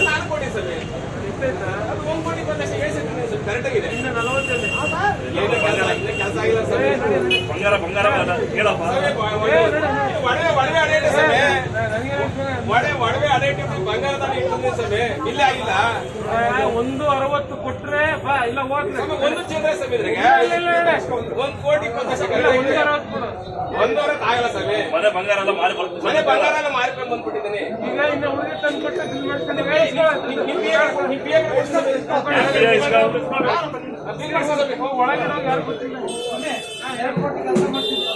ನಾನು ಕೊಡಿ ಸರ್ ಅದು 1 ಕೋಟಿ ಬಂದಷ್ಟು ಹೇಳಿಸಿದ್ದೀನಿ ಸರ್ ಕರೆಕ್ಟ್ ಆಗಿದೆ. ಇನ್ನು 40 ಕೆಲಸ ಆಗಿಲ್ಲ ಸರ್. ಬಂಗಾರ ಹೇಳಪ್ಪ ಒಡವೆ ಅಡೇಟೆ ಸರ್ ಒಡವೆ ಅಡೇಟೆ ಬಂಗಾರದ ಇಟ್ಟಿದ್ದೀನಿ ಸರ್. ಇಲ್ಲೇ ಆಗಿಲ್ಲ 160 ಕೊಟ್ರೆ ಬಾ ಇಲ್ಲ ಹೋಗ್ಲಿ ಒಂದು ಚಿಲ್ಲರೆ ಸರ್ ಇದ್ರಾಗೆ 1 ಕೋಟಿ 160 ಆಗಲ್ಲ ಸರ್. ಮನೆ ಬಂಗಾರ ಎಲ್ಲ ಮಾರಿಕೊಂಡು ಬಂದ್ಬಿಟ್ಟಿದ್ದೀನಿ. ಈಗ ಇನ್ನು ಹುಡುಗಿ ತಂದು ಕೊಟ್ಟು ಬಿಲ್ ಮಾಡ್ಕೊಂಡಿದ್ದೀವಿ. ಒಳಗಡೆ ಯಾರು ಗೊತ್ತಿಲ್ಲ. ಏರ್ಪೋರ್ಟ್ ಕೆಲಸ ಮಾಡ್ತಿದ್ದೀನಿ.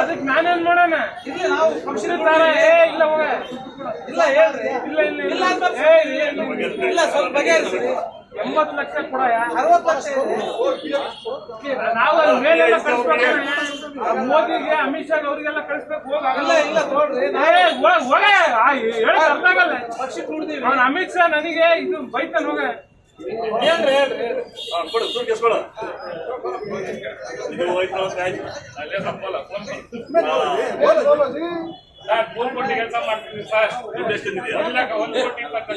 ಅದಕ್ಕೆ ನಾನೇನ್ ಮಾಡೋಣ ಇಲ್ಲ ಹೋಗ ಇಲ್ಲ ಹೇಳ್ರಿ ಇಲ್ಲ ಇಲ್ಲ ಸ್ವಲ್ಪ ಬಗೆಹರಿಸಿ 80 ಲಕ್ಷ ಕೊಡ 60 ಲಕ್ಷ ನಾವು ಮೇಲೆಲ್ಲ ಕಳಿಸ್ಬೇಕು. ಮೋದಿಗೆ ಅಮಿತ್ ಶಾ ಅವ್ರಿಗೆಲ್ಲ ಕಳಿಸ್ಬೇಕು. ಹೋಗಲ್ಲ ಇಲ್ಲ ನೋಡ್ರಿ ಹೋಗ ಹೇಳಕ್ ಅರ್ಥ ಆಗಲ್ಲ. ಅವ್ನು ಅಮಿತ್ ಶಾ ನನಗೆ ಇದು ಬೈತಾನ ಹೋಗ ಹೇಳ್ರಿ ಸರ್ 3 ಕೋಟಿ ಕೆಲಸ ಮಾಡ್ತಿದ್ವಿ ಸರ್. 1 ಕೋಟಿ 20 ಲಕ್ಷ